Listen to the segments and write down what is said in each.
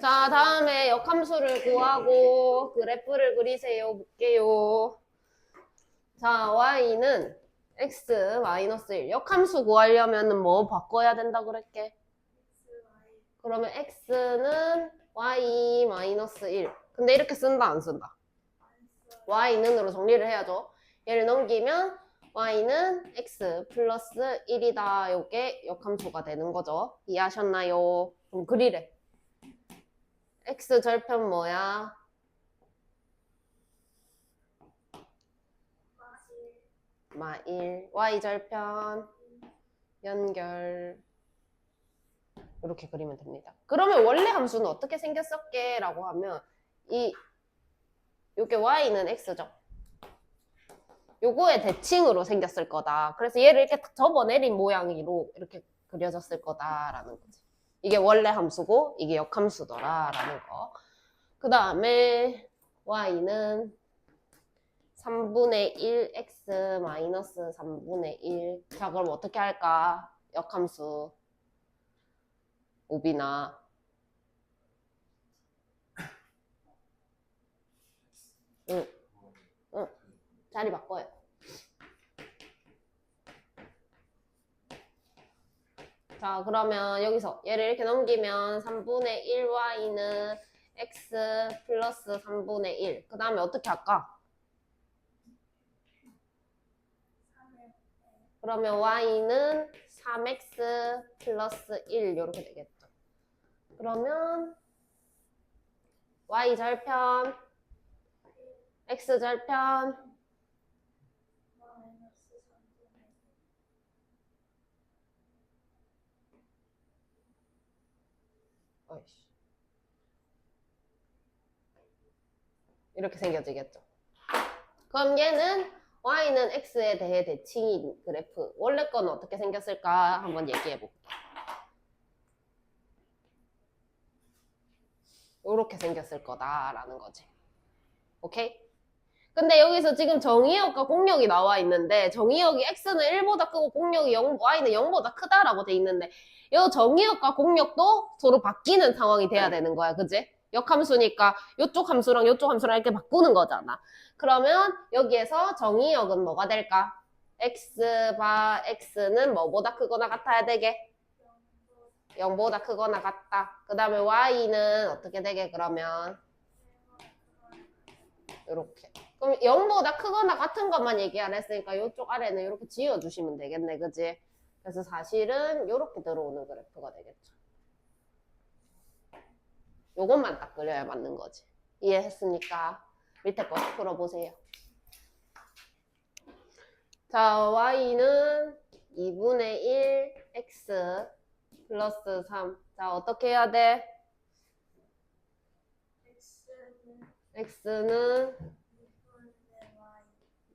자, 다음에 역함수를 구하고 그래프를 그리세요. 볼게요. 자, y는 x-1. 역함수 구하려면 뭐 바꿔야 된다 그랬게? 그러면 x는 y-1. 근데 이렇게 쓴다, 안 쓴다? y는으로 정리를 해야죠. 얘를 넘기면 y는 x 플러스 1이다. 요게 역함수가 되는 거죠. 이해하셨나요? 그럼 그리래. x 절편 뭐야? 마1. y 절편 연결. 이렇게 그리면 됩니다. 그러면 원래 함수는 어떻게 생겼었게? 라고 하면 요게 y는 x죠. 요거의 대칭으로 생겼을 거다. 그래서 얘를 이렇게 딱 접어내린 모양으로 이렇게 그려졌을 거다라는 거지. 이게 원래 함수고 이게 역함수더라라는 거. 그 다음에 y는 3분의 1 x 마이너스 3분의 1. 자, 그럼 어떻게 할까? 역함수 오비나 응. 자리 바꿔요. 자, 그러면 여기서 얘를 이렇게 넘기면 3분의 1y는 x 플러스 3분의 1. 그 다음에 어떻게 할까? 그러면 y는 3x 플러스 1 이렇게 되겠죠. 그러면 y 절편, x 절편, 이렇게 생겨지겠죠. 그럼 얘는 y는 x에 대해 대칭인 그래프. 원래 거는 어떻게 생겼을까 한번 얘기해 볼게요. 이렇게 생겼을 거다라는 거지. 오케이? 근데 여기서 지금 정의역과 공역이 나와 있는데 정의역이 x는 1보다 크고 공역이 0, y는 0보다 크다라고 돼 있는데 이 정의역과 공역도 서로 바뀌는 상황이 돼야 되는 거야. 그지? 역함수니까 이쪽 함수랑 이쪽 함수랑 이렇게 바꾸는 거잖아. 그러면 여기에서 정의역은 뭐가 될까? x는 뭐보다 크거나 같아야 되게? 0보다 크거나 같다. 그 다음에 y는 어떻게 되게 그러면? 이렇게. 그럼 0보다 크거나 같은 것만 얘기 안 했으니까 이쪽 아래는 이렇게 지워주시면 되겠네. 그지? 그래서 사실은 이렇게 들어오는 그래프가 되겠죠. 요것만 딱 그려야 맞는 거지. 이해했습니까? 밑에 거 풀어보세요. 자, y는 2분의 1 x 플러스 3. 자, 어떻게 해야 돼? x는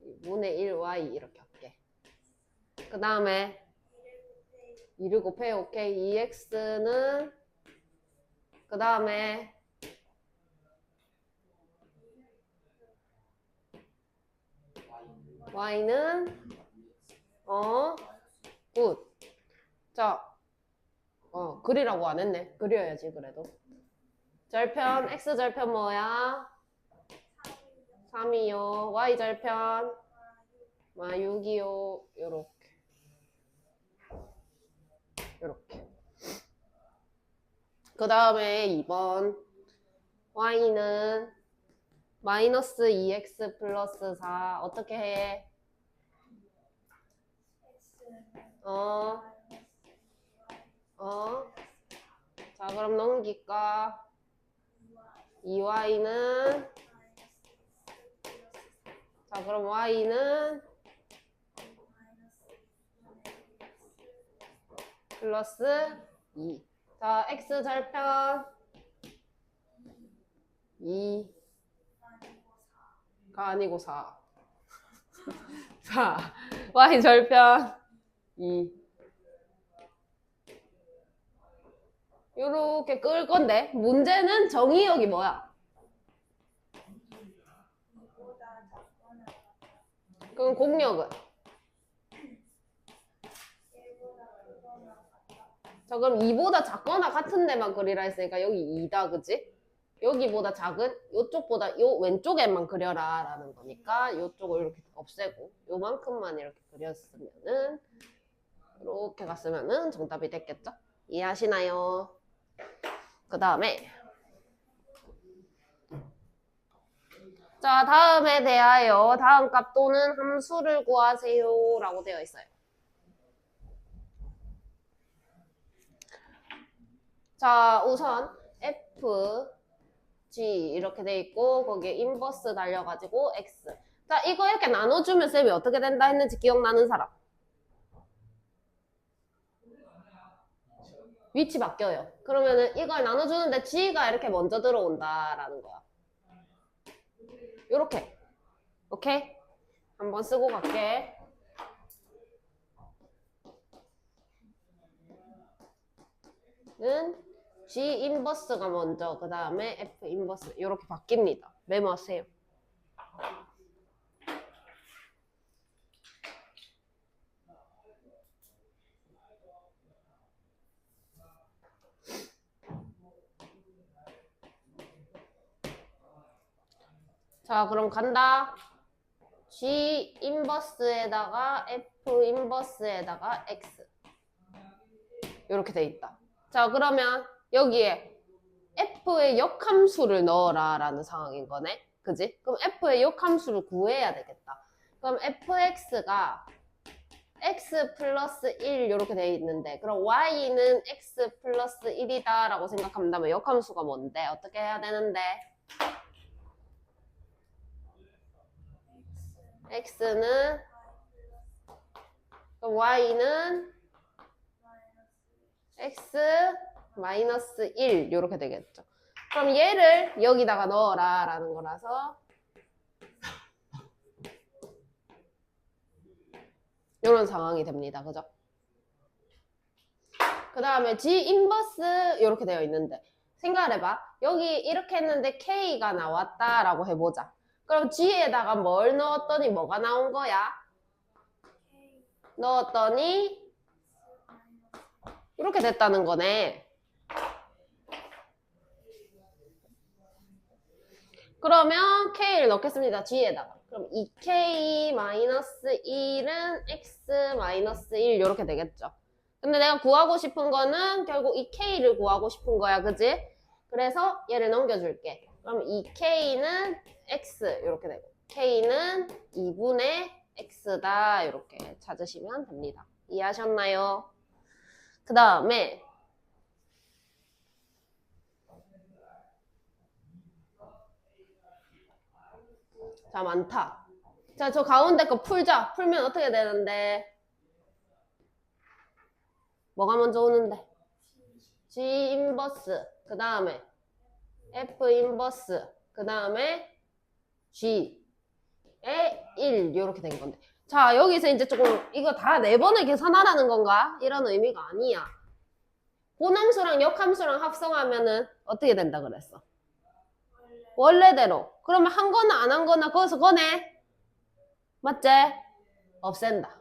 2분의 1y 이렇게 할게. 그 다음에 2를 곱해. 오케이. 2x는 그 다음에 y는 굿. 자, 그리라고 안 했네. 그려야지 그래도. 절편 x 절편 뭐야? 3이요. y 절편 6이요. 요렇게. 그 다음에 2번 y는 마이너스 2x 플러스 4 어떻게 해? 자, 그럼 넘길까? 2y는 자, 그럼 y는 플러스 2. 자, x 절편 2가 아니고 4. 4. y 절편 2. 요렇게 끌 건데 문제는 정의역이 뭐야? 그럼 공역은? 자, 그럼 2보다 작거나 같은 데만 그리라 했으니까 여기 2다, 그지? 여기보다 작은 요쪽보다 요 왼쪽에만 그려라 라는 거니까 요쪽을 이렇게 없애고 요만큼만 이렇게 그렸으면은 이렇게 갔으면은 정답이 됐겠죠? 이해하시나요? 그 다음에 자, 다음에 대하여 다음 값 또는 함수를 구하세요 라고 되어 있어요. 자, 우선 f, g 이렇게 돼 있고 거기에 인버스 달려가지고 x. 자, 이거 이렇게 나눠주면 쌤이 어떻게 된다 했는지 기억나는 사람? 위치 바뀌어요. 그러면은 이걸 나눠주는데 g가 이렇게 먼저 들어온다라는 거야. 요렇게. 오케이? 한번 쓰고 갈게. 는 G 인버스가 먼저 그 다음에 F 인버스 이렇게 바뀝니다. 메모하세요. 자, 그럼 간다. G 인버스에다가 F 인버스에다가 X 이렇게 돼 있다. 자, 그러면 여기에 F의 역함수를 넣어라 라는 상황인 거네. 그지? 그럼 F의 역함수를 구해야 되겠다. 그럼 fx가 x 플러스 1 이렇게 돼 있는데 그럼 y는 x 플러스 1이다 라고 생각한다면 역함수가 뭔데? 어떻게 해야 되는데? x는 그럼 y는 x 마이너스 1 이렇게 되겠죠. 그럼 얘를 여기다가 넣어라 라는 거라서 이런 상황이 됩니다. 그죠? 그 다음에 G 인버스 이렇게 되어 있는데 생각을 해봐. 여기 이렇게 했는데 K가 나왔다라고 해보자. 그럼 G에다가 뭘 넣었더니 뭐가 나온 거야? 넣었더니 이렇게 됐다는 거네. 그러면 K를 넣겠습니다. G에다가. 그럼 2K-1은 X-1 이렇게 되겠죠. 근데 내가 구하고 싶은 거는 결국 이 K를 구하고 싶은 거야. 그지? 그래서 얘를 넘겨줄게. 그럼 2K는 X 이렇게 되고 K는 2분의 X다 이렇게 찾으시면 됩니다. 이해하셨나요? 그 다음에 자, 많다. 자, 저 가운데 거 풀자. 풀면 어떻게 되는데? 뭐가 먼저 오는데? G 인버스, 그 다음에 F 인버스, 그 다음에 G의 1 이렇게 된 건데. 자, 여기서 이제 조금 이거 다 4번을 계산하라는 건가? 이런 의미가 아니야. 본함수랑 역함수랑 합성하면은 어떻게 된다 그랬어? 원래대로. 그러면 한 거나 안 한 거나 거기서 거네. 맞지? 없앤다.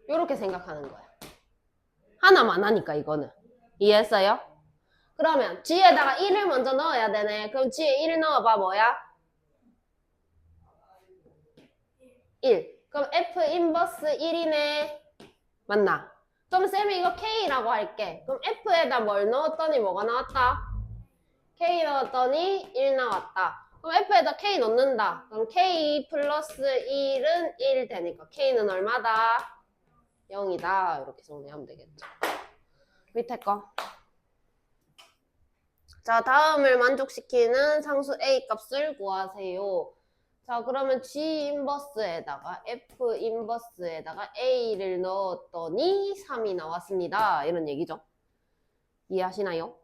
이렇게 생각하는 거야. 하나만 하니까 이거는. 이해했어요? 그러면 G에다가 1을 먼저 넣어야 되네. 그럼 G에 1 넣어봐. 뭐야? 1. 그럼 F 인버스 1이네. 맞나? 그럼 쌤이 이거 K라고 할게. 그럼 F에다 뭘 넣었더니 뭐가 나왔다? K 넣었더니 1 나왔다. 그럼 F에다 K 넣는다. 그럼 K 플러스 1은 1 되니까 K는 얼마다? 0이다. 이렇게 정리하면 되겠죠. 밑에 거. 자, 다음을 만족시키는 상수 A 값을 구하세요. 자, 그러면 G 인버스에다가 F 인버스에다가 A를 넣었더니 3이 나왔습니다. 이런 얘기죠. 이해하시나요?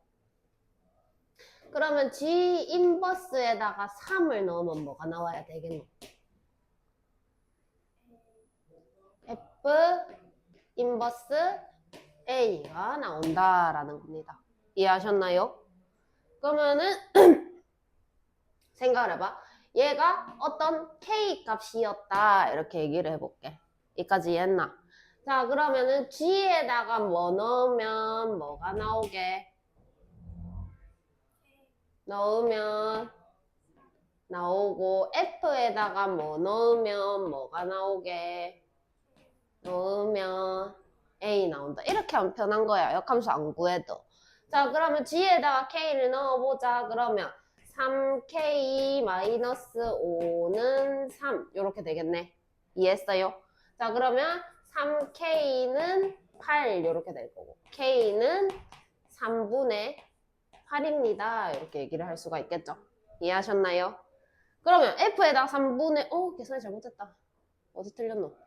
그러면 G 인버스에다가 3을 넣으면 뭐가 나와야 되겠노? F 인버스 A가 나온다라는 겁니다. 이해하셨나요? 그러면은 생각을 해봐. 얘가 어떤 K 값이었다 이렇게 얘기를 해볼게. 이까지 이해했나? 자, 그러면은 G에다가 뭐 넣으면 뭐가 나오게? 넣으면 나오고 F에다가 뭐 넣으면 뭐가 나오게? 넣으면 A 나온다. 이렇게 하면 편한 거야. 역함수 안 구해도. 자, 그러면 G에다가 K를 넣어보자. 그러면 3K-5는 3 이렇게 되겠네. 이해했어요? 자, 그러면 3K는 8 이렇게 될 거고 K는 3분의 8입니다. 이렇게 얘기를 할 수가 있겠죠. 이해하셨나요? 그러면 F에다가 3분의 계산이 잘못했다. 어디 틀렸노?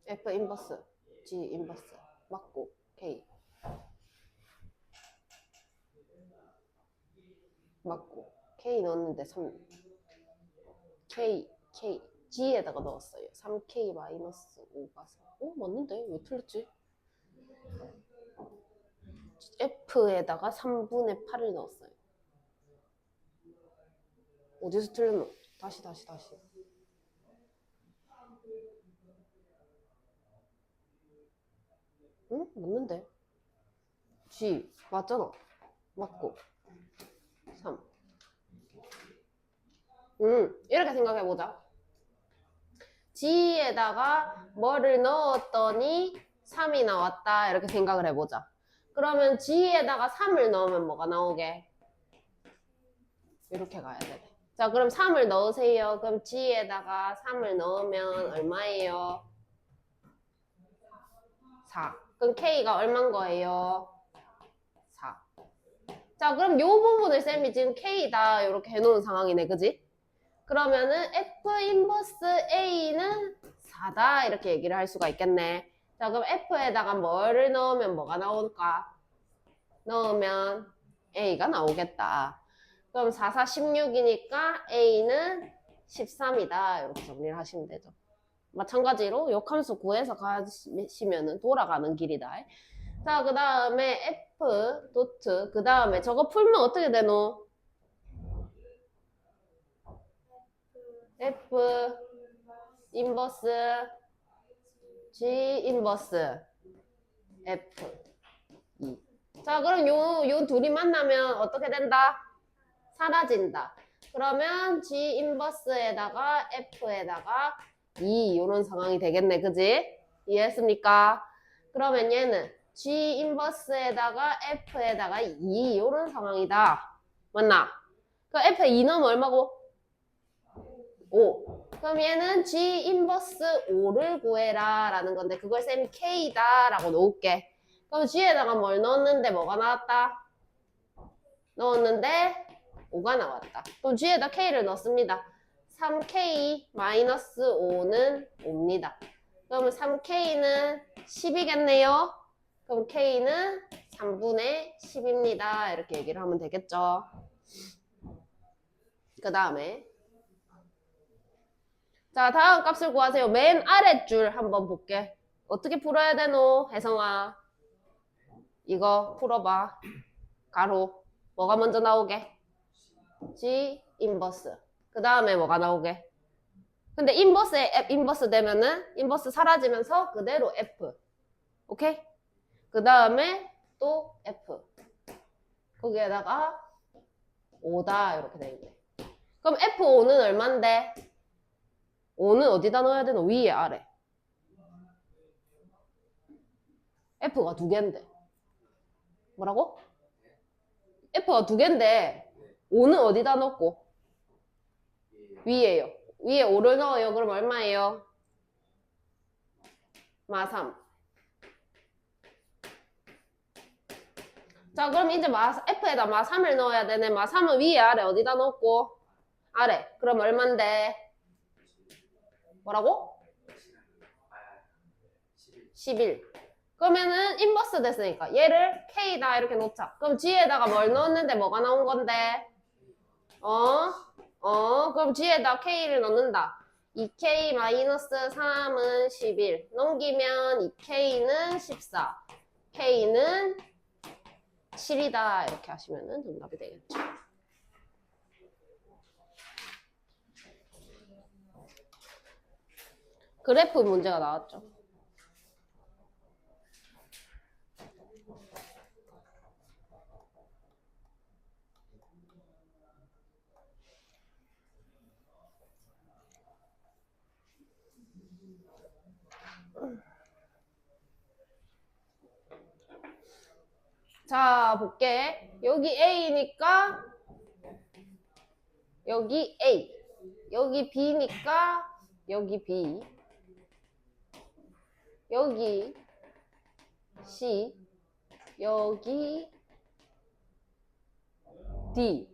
F 인버스, G 인버스, 맞고, K. 맞고, K 넣었는데 3, K, G에다가 넣었어요. 3K-5가 4. 맞는데? 왜 틀렸지? F에다가 3분의 8을 넣었어요. 어디서 틀렸노? 다시. 응? 맞는데? G 맞잖아. 맞고 3. 이렇게 생각해보자. G에다가 뭐를 넣었더니 3이 나왔다. 이렇게 생각을 해보자. 그러면 G에다가 3을 넣으면 뭐가 나오게? 이렇게 가야 돼. 자, 그럼 3을 넣으세요. 그럼 G에다가 3을 넣으면 얼마예요? 4. 그럼 K가 얼마인 거예요? 4. 자, 그럼 요 부분을 쌤이 지금 K다 이렇게 해놓은 상황이네, 그지? 그러면은 F 인버스 A는 4다 이렇게 얘기를 할 수가 있겠네. 자, 그럼 F에다가 뭐를 넣으면 뭐가 나올까? 넣으면 A가 나오겠다. 그럼 4, 4, 16이니까 A는 13이다 이렇게 정리를 하시면 되죠. 마찬가지로 역함수 구해서 가시면은 돌아가는 길이다. 자, 그 다음에 F 도트. 그 다음에 저거 풀면 어떻게 되노? F 인버스 G 인버스 F 2. 자, 그럼 요 둘이 만나면 어떻게 된다? 사라진다. 그러면 G 인버스에다가 F에다가 2 이런 상황이 되겠네. 그지? 이해했습니까? 그러면 얘는 G 인버스에다가 F에다가 2 이런 상황이다. 맞나? 그 F에 2 넣으면 얼마고? 5. 그럼 얘는 G 인버스 5를 구해라 라는 건데 그걸 쌤이 K다 라고 놓을게. 그럼 G에다가 뭘 넣었는데 뭐가 나왔다? 넣었는데 5가 나왔다. 그럼 G에다 K를 넣습니다. 3K-5는 5입니다. 그러면 3K는 10이겠네요. 그럼 K는 3분의 10입니다. 이렇게 얘기를 하면 되겠죠. 그 다음에 자, 다음 값을 구하세요. 맨 아랫줄 한번 볼게. 어떻게 풀어야 되노? 혜성아. 이거 풀어봐. 가로. 뭐가 먼저 나오게? G 인버스. 그 다음에 뭐가 나오게? 근데 인버스에 F 인버스 되면은 인버스 사라지면서 그대로 F. 오케이? 그 다음에 또 F. 거기에다가 5다 이렇게 돼 있네. 그럼 F5는 얼만데? 5는 어디다 넣어야 되노? 위에 아래. F가 2개인데. 뭐라고? F가 2개인데 5는 어디다 넣고? 위에요. 위에 5를 넣어요. 그럼 얼마예요? 마3. 자, 그럼 이제 F에다 마3을 넣어야 되네. 마3은 위에 아래 어디다 넣고? 아래. 그럼 얼만데? 뭐라고? 11. 그러면은 인버스 됐으니까 얘를 K다 이렇게 놓자. 그럼 G에다가 뭘 넣었는데 뭐가 나온 건데? 그럼 G에다 K를 넣는다. 2K-3은 11. 넘기면 2K는 14. K는 7이다. 이렇게 하시면 정답이 되겠죠. 그래프 문제가 나왔죠. 자, 볼게. 여기 A니까 여기 A. 여기 B니까 여기 B. 여기 C. 여기 D.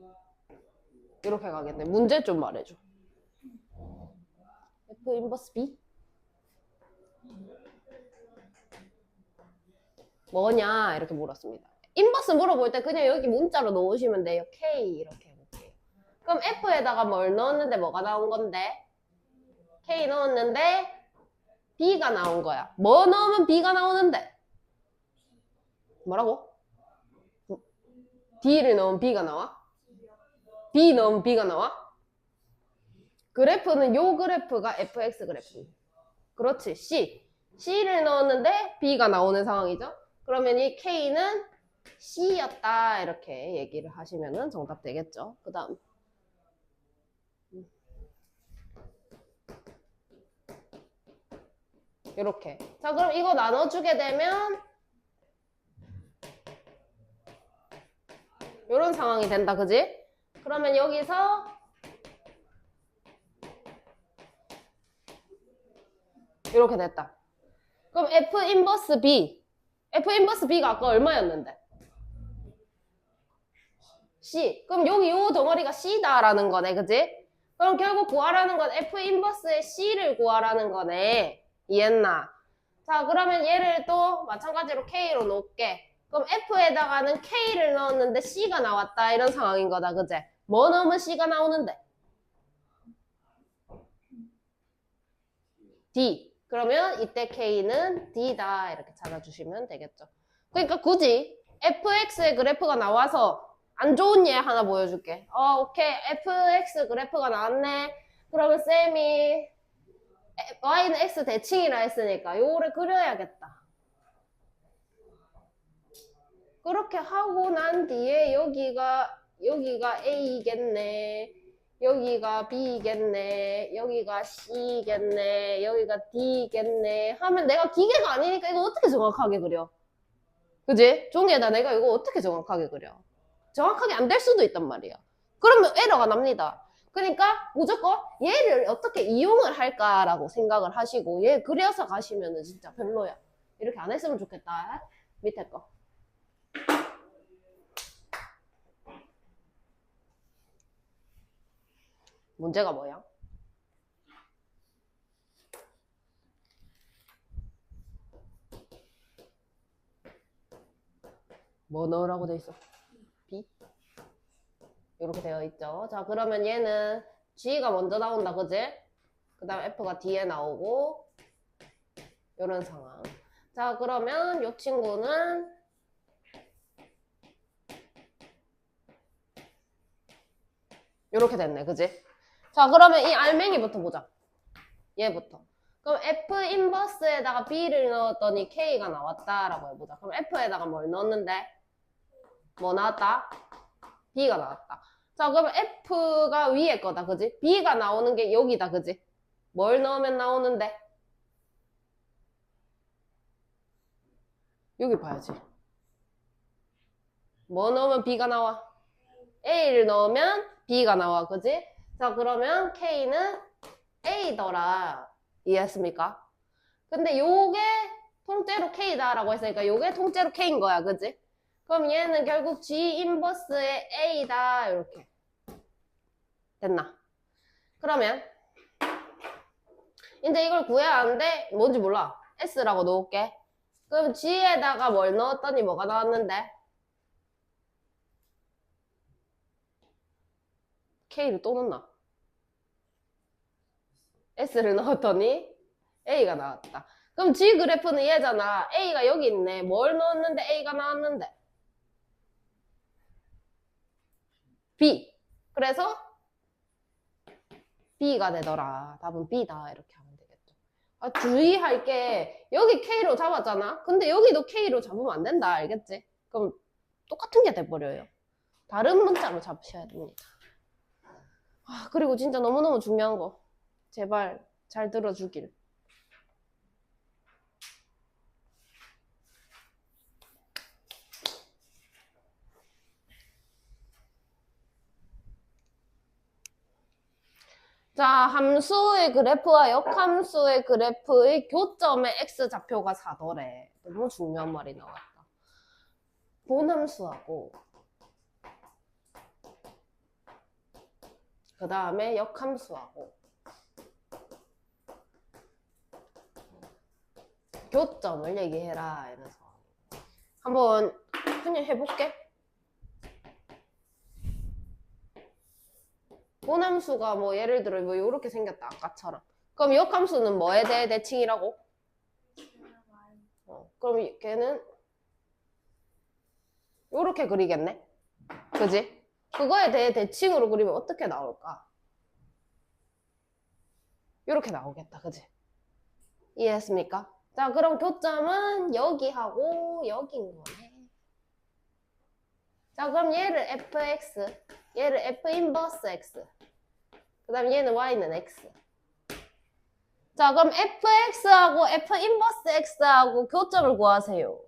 이렇게 가겠네. 문제 좀 말해줘. F 인버스 B? 뭐냐? 이렇게 물었습니다. 인버스 물어볼 때 그냥 여기 문자로 넣으시면 돼요. K 이렇게 해볼게요. 그럼 F에다가 뭘 넣었는데 뭐가 나온 건데? K 넣었는데 B가 나온 거야. 뭐 넣으면 B가 나오는데? 뭐라고? D를 넣으면 B가 나와? B 넣으면 B가 나와? 그래프는 요 그래프가 fx 그래프. 그렇지. C를 넣었는데 B가 나오는 상황이죠. 그러면 이 K는 C였다 이렇게 얘기를 하시면 정답 되겠죠. 그 다음 이렇게. 자, 그럼 이거 나눠주게 되면 이런 상황이 된다. 그지? 그러면 여기서 이렇게 됐다. 그럼 F 인버스 B. F 인버스 B가 아까 얼마였는데? C. 그럼 여기 요 덩어리가 C다라는 거네. 그지? 그럼 결국 구하라는 건 F 인버스의 C를 구하라는 거네. 이해했나? 자, 그러면 얘를 또 마찬가지로 K로 놓을게. 그럼 F에다가는 K를 넣었는데 C가 나왔다. 이런 상황인 거다. 그지? 뭐 넣으면 C가 나오는데? D. 그러면 이때 K는 D다. 이렇게 찾아주시면 되겠죠. 그러니까 굳이 FX의 그래프가 나와서 안 좋은 예 하나 보여줄게. 오케이. FX 그래프가 나왔네. 그러면 쌤이 Y는 X 대칭이라 했으니까 요거를 그려야겠다. 그렇게 하고 난 뒤에 여기가 A겠네. 여기가 B겠네. 여기가 C겠네. 여기가 D겠네. 하면 내가 기계가 아니니까 이거 어떻게 정확하게 그려? 그지? 종이에다 내가 이거 어떻게 정확하게 그려? 정확하게 안 될 수도 있단 말이야. 그러면 에러가 납니다. 그러니까 무조건 얘를 어떻게 이용을 할까라고 생각을 하시고 얘 그려서 가시면은 진짜 별로야. 이렇게 안 했으면 좋겠다. 밑에 거. 문제가 뭐야? 뭐 넣으라고 돼 있어? B? 이렇게 되어 있죠. 자, 그러면 얘는 G가 먼저 나온다, 그지? 그 다음 F가 D에 나오고 이런 상황. 자, 그러면 이 친구는 이렇게 됐네, 그지? 자, 그러면 이 알맹이부터 보자. 얘부터. 그럼 F 인버스에다가 B를 넣었더니 K가 나왔다라고 해보자. 그럼 F에다가 뭘 넣었는데? 뭐 나왔다? B가 나왔다. 자, 그러면 F가 위에 거다, 그지? B가 나오는 게 여기다, 그지? 뭘 넣으면 나오는데? 여기 봐야지. 뭐 넣으면 B가 나와? A를 넣으면 B가 나와, 그지? 자, 그러면 K는 A더라. 이해했습니까? 근데 요게 통째로 K다라고 했으니까 요게 통째로 K인 거야, 그지? 그럼 얘는 결국 G 인버스의 A다. 이렇게. 됐나? 그러면 이제 이걸 구해야 하는데 뭔지 몰라. S라고 넣을게. 그럼 G에다가 뭘 넣었더니 뭐가 나왔는데? K를 또 넣나? S를 넣었더니 A가 나왔다. 그럼 G 그래프는 얘잖아. A가 여기 있네. 뭘 넣었는데 A가 나왔는데? B. 그래서 B가 되더라. 답은 B다. 이렇게 하면 되겠죠. 주의할 게 여기 K로 잡았잖아. 근데 여기도 K로 잡으면 안 된다. 알겠지? 그럼 똑같은 게 돼버려요. 다른 문자로 잡으셔야 됩니다. 그리고 진짜 너무너무 중요한 거. 제발 잘 들어주길. 자, 함수의 그래프와 역함수의 그래프의 교점의 x좌표가 4더래. 너무 중요한 말이 나왔다. 본함수하고 그 다음에 역함수하고 교점을 얘기해라. 이래서 한번 그냥 해볼게. 본함수가 뭐 예를 들어 뭐 이렇게 생겼다. 아까처럼. 그럼 역함수는 뭐에 대해 대칭이라고? 그럼 걔는 이렇게 그리겠네. 그지? 그거에 대해 대칭으로 그리면 어떻게 나올까? 이렇게 나오겠다. 그지? 이해했습니까? 자, 그럼 교점은 여기하고 여기인 거네. 자, 그럼 얘를 fx, 얘를 f 인버스 x, 그 다음 얘는 y는 x. 자, 그럼 fx하고 f 인버스 x하고 교점을 구하세요.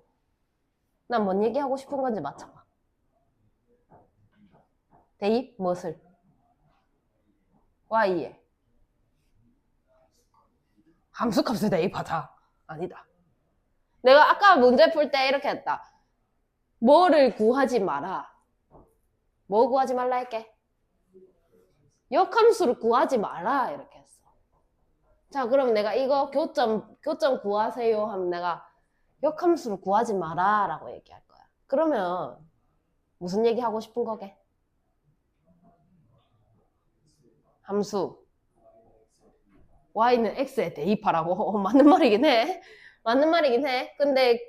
난 뭔 얘기하고 싶은 건지 맞춰봐. 대입 무엇을? y에 함수값을 대입하자. 아니다. 내가 아까 문제 풀 때 이렇게 했다. 뭐를 구하지 마라. 뭐 구하지 말라 할게? 역함수를 구하지 마라. 이렇게 했어. 자, 그럼 내가 이거 교점 구하세요 하면 내가 역함수를 구하지 마라 라고 얘기할 거야. 그러면 무슨 얘기 하고 싶은 거게? 함수 y는 x에 대입하라고. 맞는 말이긴 해. 맞는 말이긴 해. 근데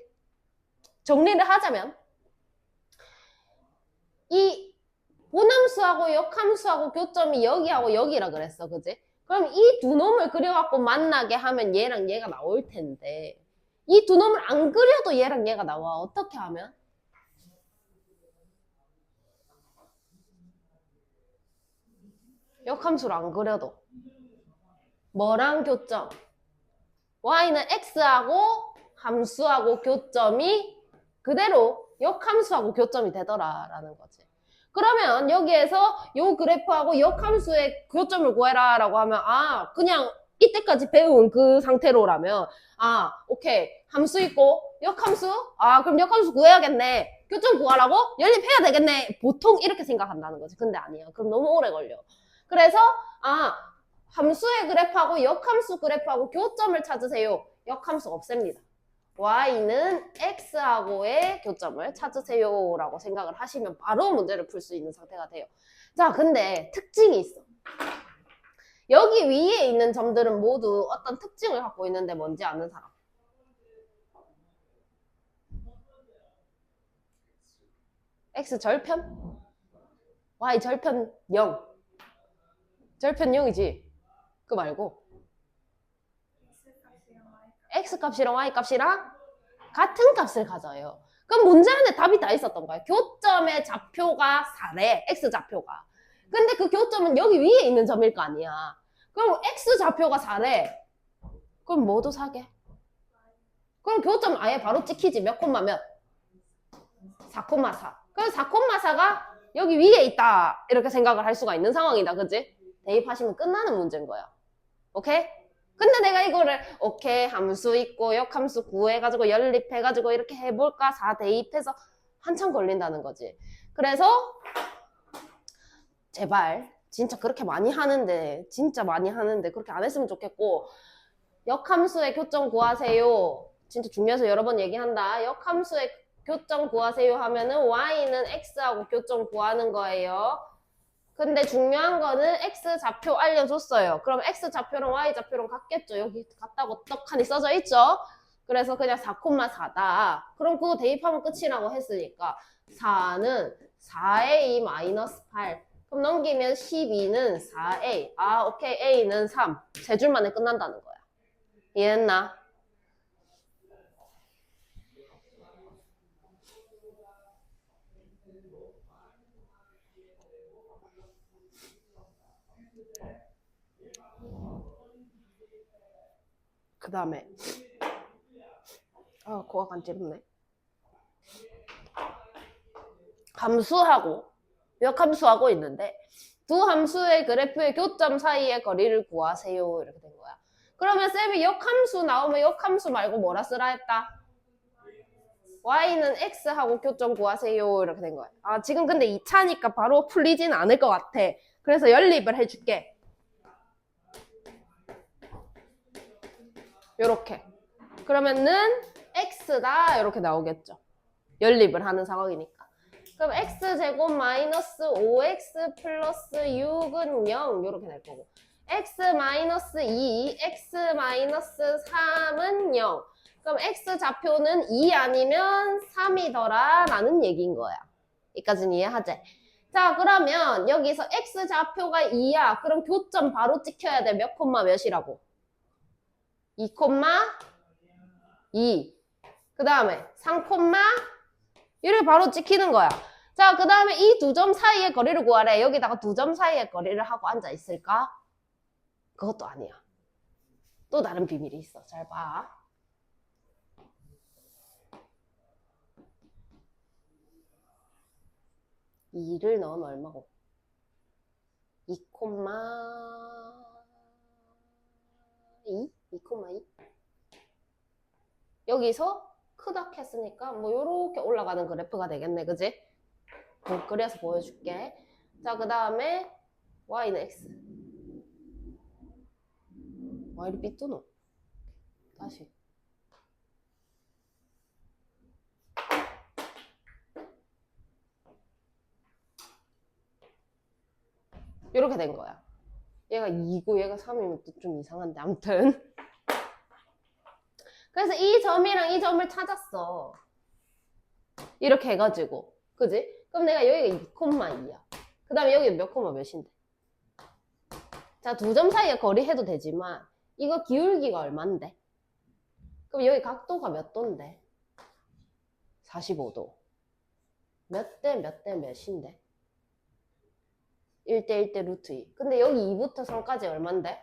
정리를 하자면 이 본함수하고 역함수하고 교점이 여기하고 여기라 그랬어. 그지? 그럼 이 두 놈을 그려갖고 만나게 하면 얘랑 얘가 나올 텐데 이 두 놈을 안 그려도 얘랑 얘가 나와. 어떻게 하면? 역함수를 안 그려도 뭐랑 교점? y는 x하고 함수하고 교점이 그대로 역함수하고 교점이 되더라 라는 거지. 그러면 여기에서 요 그래프하고 역함수의 교점을 구해라 라고 하면 그냥 이때까지 배운 그 상태로라면 오케이 함수 있고 역함수? 그럼 역함수 구해야겠네. 교점 구하라고? 연립해야 되겠네. 보통 이렇게 생각한다는 거지. 근데 아니야. 그럼 너무 오래 걸려. 그래서 함수의 그래프하고 역함수 그래프하고 교점을 찾으세요. 역함수 없앱니다. y는 x하고의 교점을 찾으세요 라고 생각을 하시면 바로 문제를 풀 수 있는 상태가 돼요. 자, 근데 특징이 있어. 여기 위에 있는 점들은 모두 어떤 특징을 갖고 있는데 뭔지 아는 사람? x 절편? y 절편 0. 절편 0이지. 그거 말고 x값이랑 y값이랑 같은 값을 가져요. 그럼 문제 안에 답이 다 있었던 거예요. 교점의 좌표가 4래. x좌표가. 근데 그 교점은 여기 위에 있는 점일 거 아니야. 그럼 x좌표가 4래. 그럼 뭐도 사게? 그럼 교점 아예 바로 찍히지. 몇 콤마 몇? 4,4. 그럼 4,4가 여기 위에 있다. 이렇게 생각을 할 수가 있는 상황이다. 그치? 대입하시면 끝나는 문제인 거야. 오케이? 근데 내가 이거를 오케이 함수 있고 역함수 구해가지고 연립해가지고 이렇게 해볼까 4 대입해서 한참 걸린다는 거지. 그래서 제발 진짜 그렇게 많이 하는데 진짜 많이 하는데 그렇게 안 했으면 좋겠고 역함수의 교점 구하세요. 진짜 중요해서 여러 번 얘기한다. 역함수의 교점 구하세요 하면은 y는 x하고 교점 구하는 거예요. 근데 중요한 거는 x좌표 알려줬어요. 그럼 x좌표랑 y좌표랑 같겠죠. 여기 같다고 떡하니 써져 있죠. 그래서 그냥 4,4다. 그럼 그거 대입하면 끝이라고 했으니까 4는 4a 마이너스 8. 그럼 넘기면 12는 4a. 오케이. a는 3. 세 줄 만에 끝난다는 거야. 이해했나? 그 다음에 코가 간지럽네. 함수하고 역함수하고 있는데 두 함수의 그래프의 교점 사이의 거리를 구하세요. 이렇게 된 거야. 그러면 쌤이 역함수 나오면 역함수 말고 뭐라 쓰라 했다? y는 x하고 교점 구하세요. 이렇게 된 거야. 아, 지금 근데 2차니까 바로 풀리진 않을 것 같아. 그래서 연립을 해줄게. 요렇게. 그러면은 x다 이렇게 나오겠죠. 연립을 하는 상황이니까. 그럼 x제곱 마이너스 5x 플러스 6은 0 이렇게 될 거고 x 마이너스 2, x 마이너스 3은 0. 그럼 x 좌표는 2 아니면 3이더라 라는 얘기인 거야. 여기까지는 이해하지? 자, 그러면 여기서 x 좌표가 2야. 그럼 교점 바로 찍혀야 돼. 몇 콤마 몇이라고? 2 콤마 2. 그 다음에 3 콤마 이렇게 바로 찍히는 거야. 자, 그 다음에 이 두 점 사이의 거리를 구하래. 여기다가 두 점 사이의 거리를 하고 앉아 있을까? 그것도 아니야. 또 다른 비밀이 있어. 잘 봐. (2) 를 넣으면 얼마고? 2 콤마 2? 2 콤마 2? 여기서 크다 했으니까 뭐 요렇게 올라가는 그래프가 되겠네. 그지? 그려서 보여줄게. 자, 그 다음에 y는 x. y를 삐뚤어. 다시. 이렇게 된 거야. 얘가 2고 얘가 3이면 또 좀 이상한데 아무튼. 그래서 이 점이랑 이 점을 찾았어. 이렇게 해가지고. 그지? 그럼 내가 여기가 2,2야. 그 다음에 여기 몇 콤마 몇인데? 자, 두 점 사이에 거리 해도 되지만 이거 기울기가 얼만데? 그럼 여기 각도가 몇 도인데? 45도. 몇 대 몇 대 몇인데? 1대 1대 루트 2. 근데 여기 2부터 3까지 얼만데?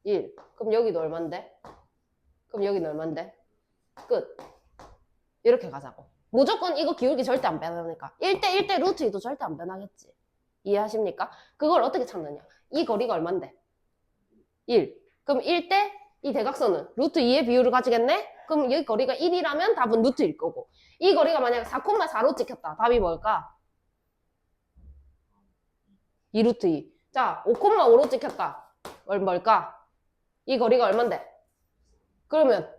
1. 그럼 여기도 얼만데? 그럼 여기는 얼만데? 끝. 이렇게 가자고. 무조건 이거 기울기 절대 안 변하니까. 1대 1대 루트 2도 절대 안 변하겠지. 이해하십니까? 그걸 어떻게 찾느냐? 이 거리가 얼만데? 1. 그럼 1대 이 대각선은 루트 2의 비율을 가지겠네? 그럼 여기 거리가 1이라면 답은 루트 1 거고. 이 거리가 만약에 4,4로 찍혔다. 답이 뭘까? 2 루트 2. 자, 5,5로 찍혔다. 뭘까? 이 거리가 얼만데? 그러면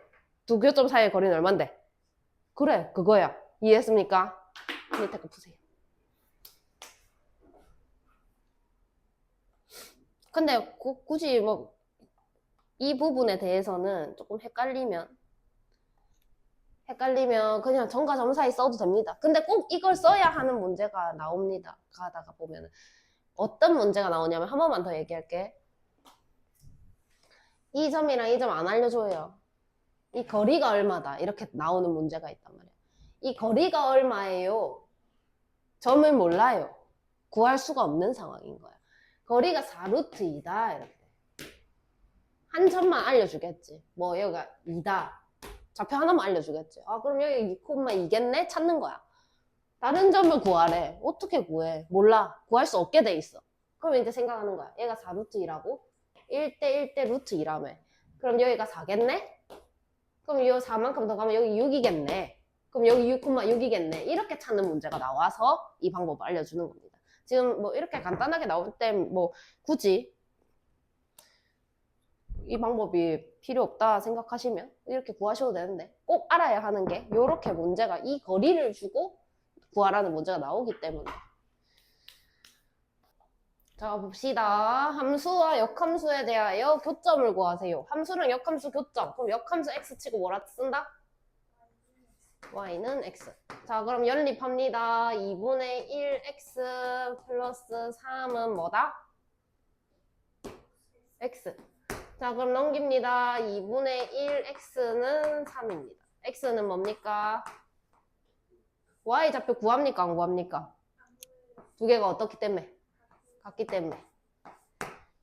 두 교점 사이의 거리는 얼만데? 그래, 그거야. 이해했습니까? 밑에 거 푸세요. 근데 굳이 뭐 이 부분에 대해서는 조금 헷갈리면 그냥 점과 점 사이 써도 됩니다. 근데 꼭 이걸 써야 하는 문제가 나옵니다. 가다가 보면은. 어떤 문제가 나오냐면 한 번만 더 얘기할게. 이 점이랑 이 점 안 알려줘요. 이 거리가 얼마다 이렇게 나오는 문제가 있단 말이야. 이 거리가 얼마예요? 점을 몰라요. 구할 수가 없는 상황인 거야. 거리가 4루트 2다 이렇게. 한 점만 알려주겠지. 뭐 여기가 2다. 좌표 하나만 알려주겠지. 아, 그럼 여기 2,2겠네? 찾는 거야. 다른 점을 구하래. 어떻게 구해? 몰라. 구할 수 없게 돼 있어. 그럼 이제 생각하는 거야. 얘가 4루트 2라고? 1대 1대 루트 2라며. 그럼 여기가 4겠네? 그럼 이 4만큼 더 가면 여기 6이겠네. 그럼 여기 6,6이겠네. 이렇게 찾는 문제가 나와서 이 방법을 알려주는 겁니다. 지금 뭐 이렇게 간단하게 나올 땐 뭐 굳이 이 방법이 필요 없다 생각하시면 이렇게 구하셔도 되는데 꼭 알아야 하는 게 이렇게 문제가 이 거리를 주고 구하라는 문제가 나오기 때문에. 자, 봅시다. 함수와 역함수에 대하여 교점을 구하세요. 함수랑 역함수 교점. 그럼 역함수 x 치고 뭐라 쓴다? y는 x. 자, 그럼 연립합니다. 2분의 1x 플러스 3은 뭐다? x. 자, 그럼 넘깁니다. 2분의 1 x는 3입니다. x는 뭡니까? y좌표 구합니까? 안 구합니까? 두 개가 어떻기 때문에? 같기 때문에.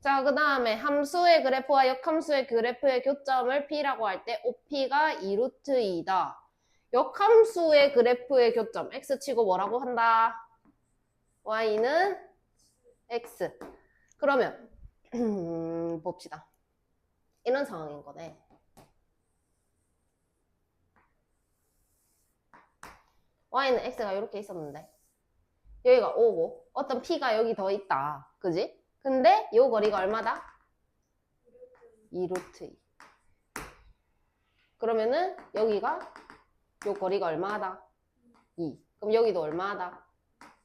자, 그 다음에 함수의 그래프와 역함수의 그래프의 교점을 P라고 할 때 OP가 2루트 2다. 역함수의 그래프의 교점 X 치고 뭐라고 한다? Y는 X. 그러면 봅시다. 이런 상황인 거네. Y는 X가 이렇게 있었는데 여기가 O고 어떤 P가 여기 더 있다. 그지? 근데 요 거리가 얼마다? 2루트 2. 그러면은 여기가 요 거리가 얼마다? 2. 그럼 여기도 얼마다?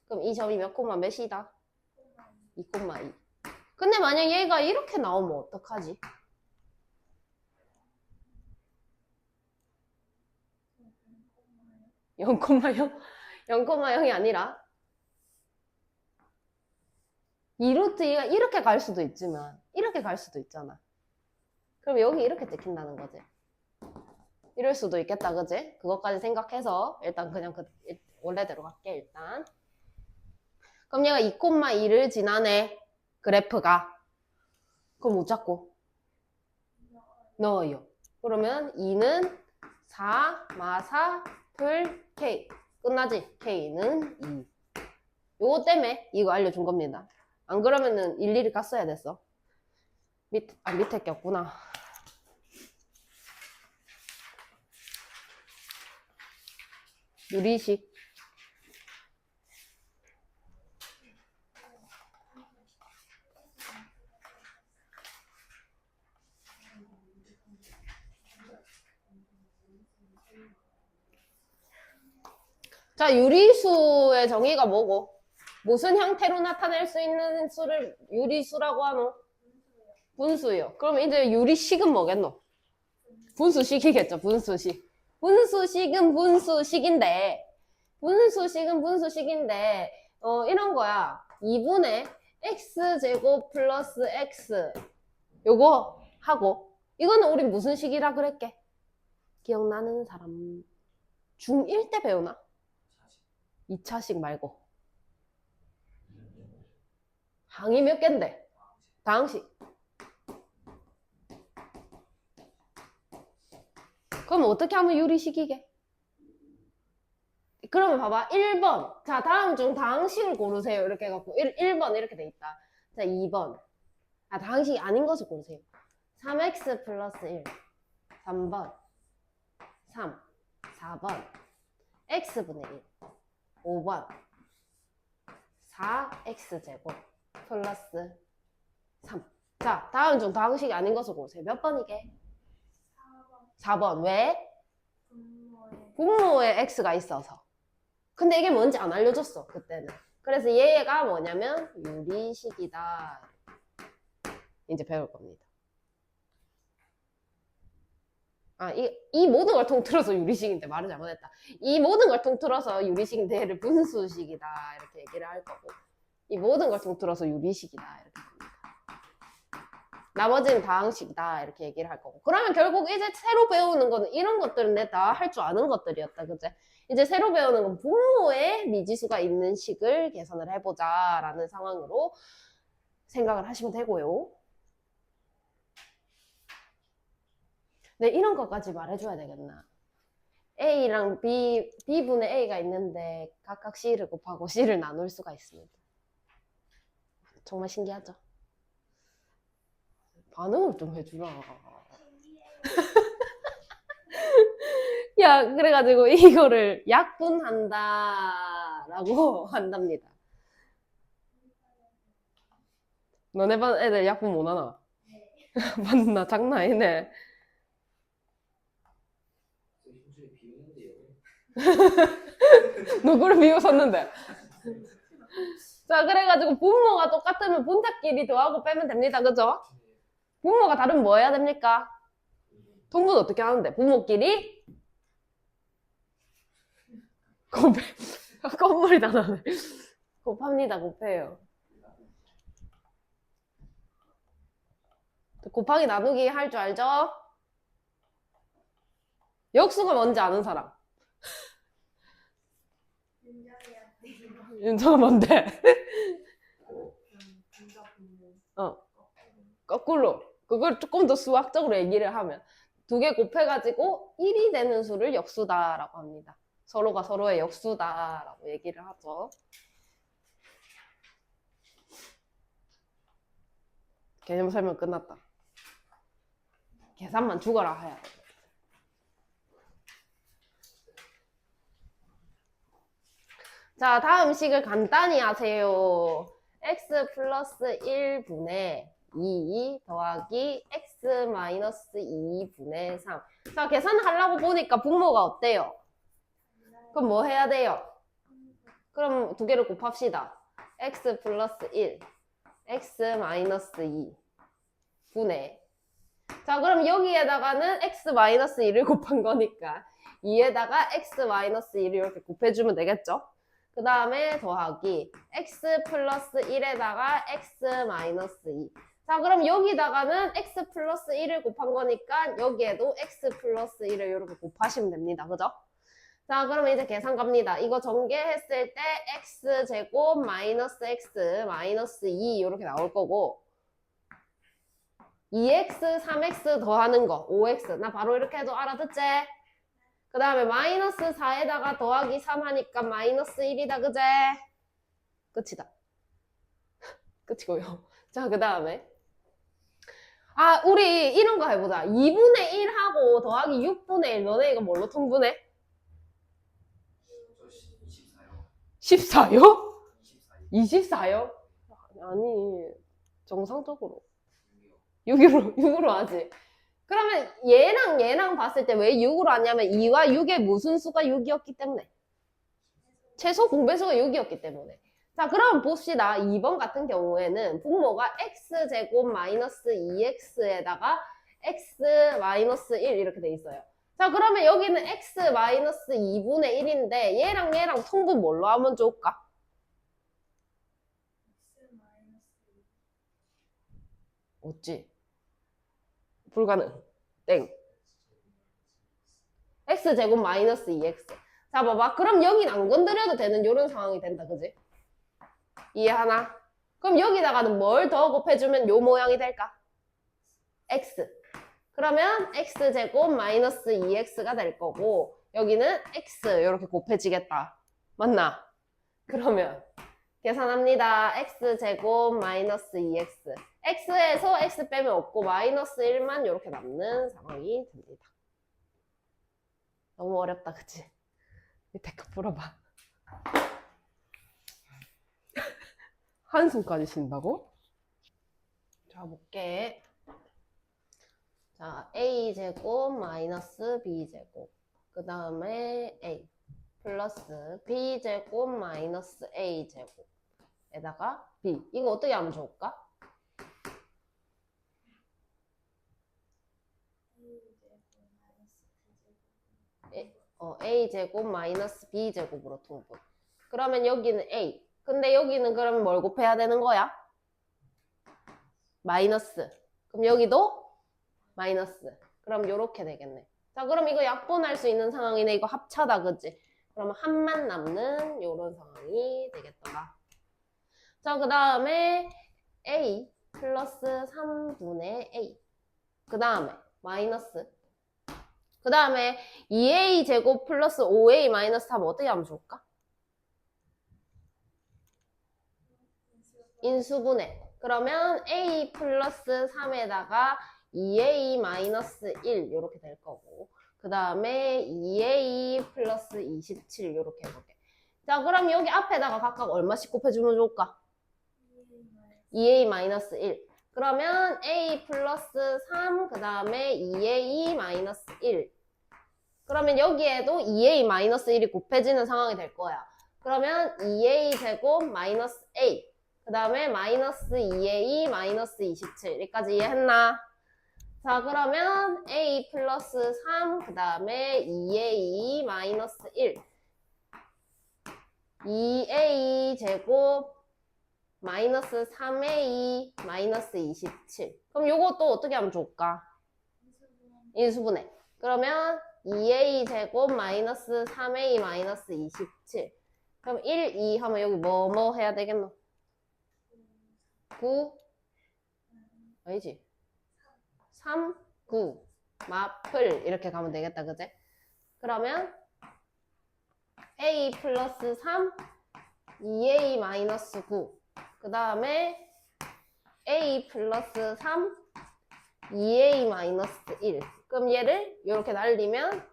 그럼 이 점이 몇 콤마 몇이다? 2,2. 근데 만약 얘가 이렇게 나오면 어떡하지? 0,0? 0,0이 아니라 2루트 2가 이렇게 갈 수도 있지만 이렇게 갈 수도 있잖아. 그럼 여기 이렇게 찍힌다는 거지. 이럴 수도 있겠다, 그지? 그것까지 생각해서 일단 그냥 원래대로 갈게, 일단. 그럼 얘가 2,2를 지나네, 그래프가. 그럼 못 잡고 넣어요. 그러면 2는 4, 마사, 풀, K. 끝나지? K는 2. 요거 때문에 이거 알려준 겁니다. 안 그러면은 일일이 깠어야 됐어. 밑에 꼈구나. 유리식. 자, 유리수의 정의가 뭐고? 무슨 형태로 나타낼 수 있는 수를 유리수라고 하노? 분수요. 그럼 이제 유리식은 뭐겠노? 분수식이겠죠, 분수식. 분수식은 분수식인데, 이런 거야. 2분의 x제곱 플러스 x. 요거 하고, 이거는 우리 무슨 식이라 그랬게? 기억나는 사람? 중1 때 배우나? 2차식 말고. 항이 몇 갠데? 다항식. 그럼 어떻게 하면 유리식이게? 그러면 봐봐. 1번. 자, 다음 중 다항식을 고르세요. 이렇게 해갖고 1번 이렇게 돼 있다. 자, 2번. 아, 다항식이 아닌 것을 고르세요. 3x 플러스 1. 3번. 3. 4번. x분의 1. 5번. 4x제곱 플러스 3. 자, 다음 중 다항식이 아닌 것을 고르세요. 몇 번이게? 4번. 왜? 분모에 x가 있어서. 근데 이게 뭔지 안 알려줬어, 그때는. 그래서 얘가 뭐냐면 유리식이다. 이제 배울 겁니다. 아, 이 모든 걸 통틀어서 유리식인데 말을 잘못했다. 이 모든 걸 통틀어서 유리식인데 얘를 분수식이다. 이렇게 얘기를 할 거고. 이 모든 걸 통틀어서 유리식이다. 이렇게 합니다. 나머지는 다항식이다. 이렇게 얘기를 할 거고. 그러면 결국 이제 새로 배우는 거는 이런 것들은 내 다 할 줄 아는 것들이었다. 그제? 이제 새로 배우는 건 분모에 미지수가 있는 식을 계산을 해보자. 라는 상황으로 생각을 하시면 되고요. 네, 이런 것까지 말해줘야 되겠나. A랑 B분의 A가 있는데 각각 C를 곱하고 C를 나눌 수가 있습니다. 정말 신기하죠? 반응을 좀 해주라. 야, 그래가지고 이거를 약분한다 라고 한답니다. 너네 반 애들 약분 못하나? 맞나? 장난 아니네. 누구를 비웃었는데? 자, 그래가지고 분모가 똑같으면 분자끼리 더하고 빼면 됩니다. 그죠? 분모가 다르면 뭐 해야 됩니까? 통분 어떻게 하는데? 분모끼리 곱해. 껌물이 다 나네. 곱합니다. 곱해요. 곱하기 나누기 할 줄 알죠? 역수가 뭔지 아는 사람. 윤정아 뭔데? 거꾸로. 그걸 조금 더 수학적으로 얘기를 하면 두 개 곱해가지고 1이 되는 수를 역수다라고 합니다. 서로가 서로의 역수다라고 얘기를 하죠. 개념 설명 끝났다. 계산만 죽어라 해야 돼. 자, 다음 식을 간단히 하세요. x 플러스 1분의 2 더하기 x 마이너스 2분의 3. 자, 계산하려고 보니까 분모가 어때요? 그럼 뭐 해야 돼요? 그럼 두 개를 곱합시다. x 플러스 1, x 마이너스 2 분의. 자, 그럼 여기에다가는 x 마이너스 1을 곱한 거니까 2에다가 x 마이너스 1을 이렇게 곱해주면 되겠죠? 그 다음에 더하기 x 플러스 1에다가 x 마이너스 2. 자, 그럼 여기다가는 x 플러스 1을 곱한 거니까 여기에도 x 플러스 1을 이렇게 곱하시면 됩니다. 그죠? 자, 그럼 이제 계산 갑니다. 이거 전개했을 때 x제곱 마이너스 x 마이너스 2 이렇게 나올 거고 2x, 3x 더하는 거 5x. 나 바로 이렇게 해도 알아듣지? 그 다음에 마이너스 4에다가 더하기 3 하니까 마이너스 1이다. 그제? 끝이다. 끝이고요. 자, 그 다음에 아, 우리 이런 거 해보자. 2분의 1하고 더하기 6분의 1 너네 이거 뭘로 통분해? 14요? 24요? 아니 정상적으로 6으로 하지. 그러면 얘랑 봤을 때 왜 6으로 하냐면 2와 6의 무슨 수가 6이었기 때문에 최소 공배수가 6이었기 때문에. 자, 그럼 봅시다. 2번 같은 경우에는 분모가 x제곱 마이너스 2x에다가 x 마이너스 1 이렇게 돼 있어요. 자, 그러면 여기는 x 마이너스 2분의 1인데 얘랑 통분 뭘로 하면 좋을까? 어찌? 불가능. 땡. x제곱 마이너스 2x. 자, 봐봐. 그럼 여긴 안 건드려도 되는 이런 상황이 된다. 그지? 이해하나? 그럼 여기다가는 뭘 더 곱해주면 요 모양이 될까? x. 그러면 x제곱 마이너스 2x가 될 거고 여기는 x 이렇게 곱해지겠다. 맞나? 그러면 계산합니다. x제곱 마이너스 2x. x에서 x 빼면 없고 마이너스 1만 이렇게 남는 상황이 됩니다. 너무 어렵다, 그치? 밑에 거 풀어봐. 한숨까지 쉰다고? 자, 볼게. 자, a제곱 마이너스 b제곱. 그 다음에 a 플러스 b제곱 마이너스 a제곱. 에다가 b. 이거 어떻게 하면 좋을까? a제곱 마이너스 b제곱으로 통분. 그러면 여기는 a. 근데 여기는 그러면 뭘 곱해야 되는 거야? 마이너스. 그럼 여기도 마이너스. 그럼 요렇게 되겠네. 자, 그럼 이거 약분할 수 있는 상황이네. 이거 합차다, 그치? 그러면 한만 남는 요런 상황이 되겠더라. 자, 그 다음에 a 플러스 3분의 a. 그 다음에 마이너스. 그 다음에 2a 제곱 플러스 5a 마이너스 3 어떻게 하면 좋을까? 인수분해. 그러면 a 플러스 3에다가 2a 마이너스 1 이렇게 될 거고 그 다음에 2a 플러스 27 이렇게 해볼게. 자, 그럼 여기 앞에다가 각각 얼마씩 곱해주면 좋을까? 2a 마이너스 1. 그러면 a 플러스 3, 그 다음에 2a 마이너스 1. 그러면 여기에도 2a 마이너스 1이 곱해지는 상황이 될 거야. 그러면 2a 제곱 마이너스 a. 그 다음에 마이너스 2a 마이너스 27. 여기까지 이해했나? 자, 그러면 a 플러스 3, 그 다음에 2a 마이너스 1. 2a 제곱 마이너스 3a 마이너스 27. 그럼 요것도 어떻게 하면 좋을까? 인수분해. 그러면 2a 제곱 마이너스 3a 마이너스 27. 그럼 1, 2 하면 여기 뭐 해야 되겠노? 9 아니지? 3, 9 마플 이렇게 가면 되겠다, 그제? 그러면 a 플러스 3 2a 마이너스 9 그 다음에 a 플러스 3 2a 마이너스 1 그럼 얘를 이렇게 날리면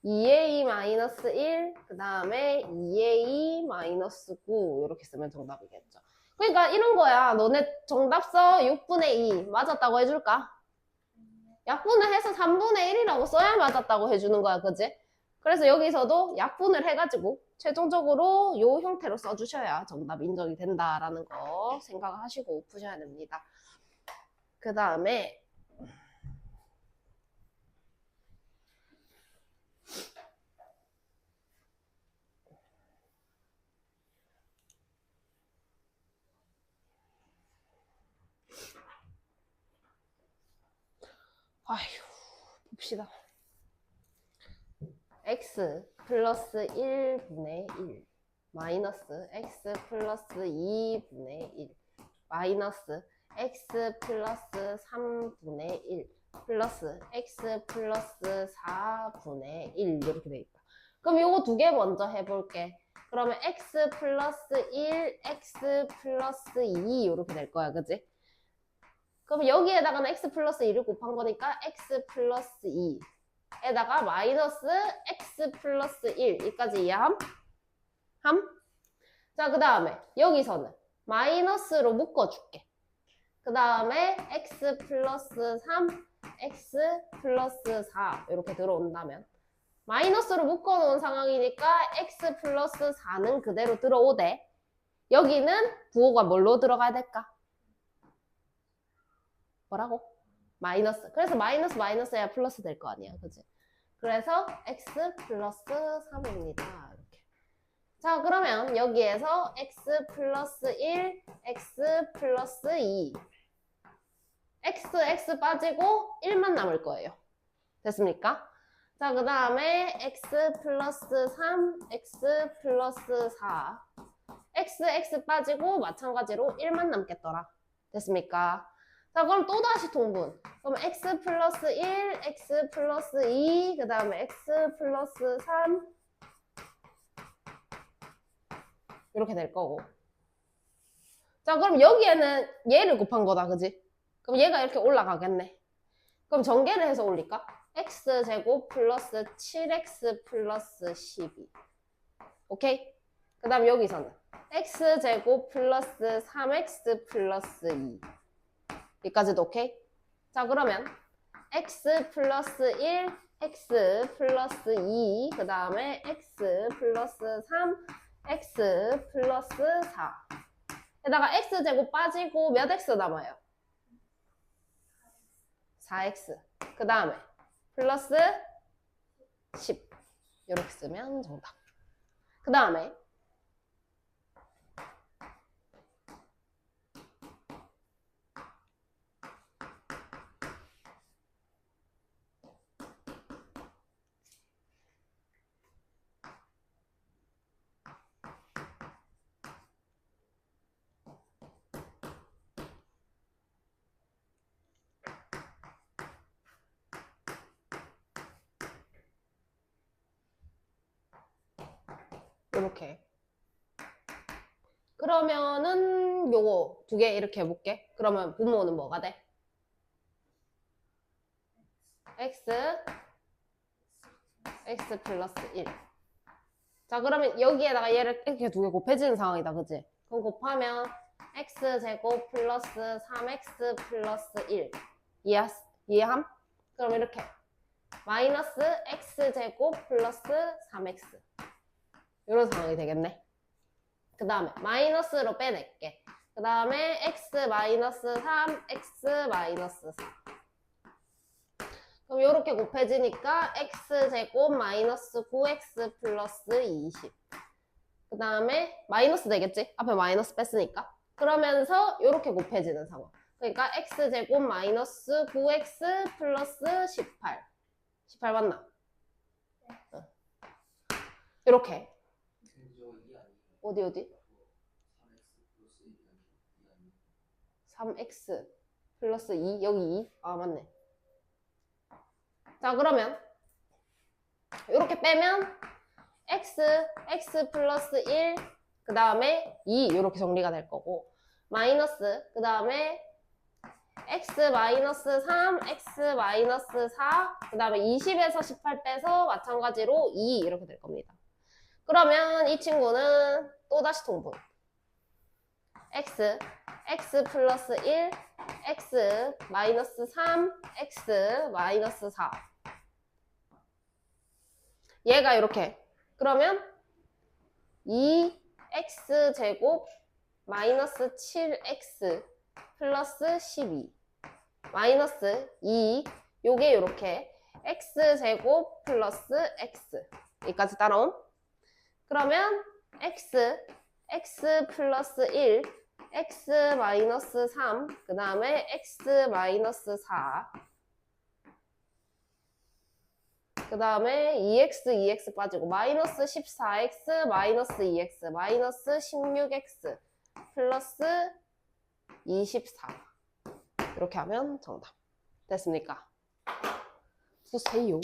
2a 마이너스 1 그 다음에 2a 마이너스 9 이렇게 쓰면 정답이겠죠. 그러니까 이런 거야. 너네 정답 써 6분의 2 맞았다고 해줄까? 약분을 해서 3분의 1이라고 써야 맞았다고 해주는 거야, 그지? 그래서 여기서도 약분을 해가지고 최종적으로 요 형태로 써주셔야 정답 인정이 된다라는 거 생각하시고 푸셔야 됩니다. 그 다음에 아휴 봅시다. x 플러스 1분의 1 마이너스 x 플러스 2분의 1 마이너스 x 플러스 3분의 1 플러스 x 플러스 4분의 1 이렇게 돼 있다. 그럼 요거 두 개 먼저 해볼게. 그러면 x 플러스 1, x 플러스 2 이렇게 될 거야, 그지? 그럼 여기에다가는 x 플러스 2를 곱한 거니까 x 플러스 2 에다가 마이너스 x 플러스 1 이까지 이해함? 자, 그 다음에 여기서는 마이너스로 묶어줄게. 그 다음에 x 플러스 3 x 플러스 4 이렇게 들어온다면 마이너스로 묶어놓은 상황이니까 x 플러스 4는 그대로 들어오되 여기는 부호가 뭘로 들어가야 될까? 뭐라고? 마이너스. 그래서 마이너스 마이너스야 플러스 될 거 아니야, 그지? 그래서 x 플러스 3입니다. 이렇게. 자, 그러면 여기에서 x 플러스 1, x 플러스 2 x 빠지고 1만 남을 거예요. 됐습니까? 자, 그 다음에 x 플러스 3, x 플러스 4 x 빠지고 마찬가지로 1만 남겠더라. 됐습니까? 자, 그럼 또다시 통분. 그럼 x 플러스 1, x 플러스 2, 그 다음에 x 플러스 3 이렇게 될 거고. 자, 그럼 여기에는 얘를 곱한 거다, 그지? 그럼 얘가 이렇게 올라가겠네. 그럼 전개를 해서 올릴까? x제곱 플러스 7x 플러스 12. 오케이? 그 다음 여기서는 x제곱 플러스 3x 플러스 2. 여기까지도 오케이? 자, 그러면 x 플러스 1, x 플러스 2, 그 다음에 x 플러스 3, x 플러스 4 에다가 x제곱 빠지고 몇 x 남아요? 4x 그 다음에 플러스 10 이렇게 쓰면 정답. 그 다음에 이렇게. 그러면은 요거 두 개 이렇게 해볼게. 그러면 분모는 뭐가 돼? x 플러스 1. 자, 그러면 여기에다가 얘를 이렇게 두 개 곱해지는 상황이다, 그지? 그럼 곱하면 x제곱 플러스 3x 플러스 1 이해함? 그럼 이렇게 마이너스 x제곱 플러스 3x 이런 상황이 되겠네. 그 다음에 마이너스로 빼낼게. 그 다음에 x 마이너스 3, x 마이너스 4. 그럼 이렇게 곱해지니까 x제곱 마이너스 9x 플러스 20. 그 다음에 마이너스 되겠지? 앞에 마이너스 뺐으니까. 그러면서 이렇게 곱해지는 상황. 그러니까 x제곱 마이너스 9x 플러스 18. 18 맞나? 이렇게. 어디? 3x 플러스 2. 여기 2. 아, 맞네. 자, 그러면 이렇게 빼면 x 플러스 1, 그 다음에 2 이렇게 정리가 될 거고, 마이너스, 그 다음에 x 마이너스 3, x 마이너스 4, 그 다음에 20에서 18 빼서 마찬가지로 2 이렇게 될 겁니다. 그러면 이 친구는 또다시 통분. x 플러스 1, x 마이너스 3, x 마이너스 4. 얘가 이렇게. 그러면 2x제곱 마이너스 7x 플러스 12 마이너스 2, 요게 이렇게 x제곱 플러스 x 여기까지 따라옴. 그러면 x 플러스 1, x 마이너스 3, 그 다음에 x 마이너스 4, 그 다음에 2x 빠지고 마이너스 14x 마이너스 2x 마이너스 16x 플러스 24 이렇게 하면 정답. 됐습니까? 쓰세요.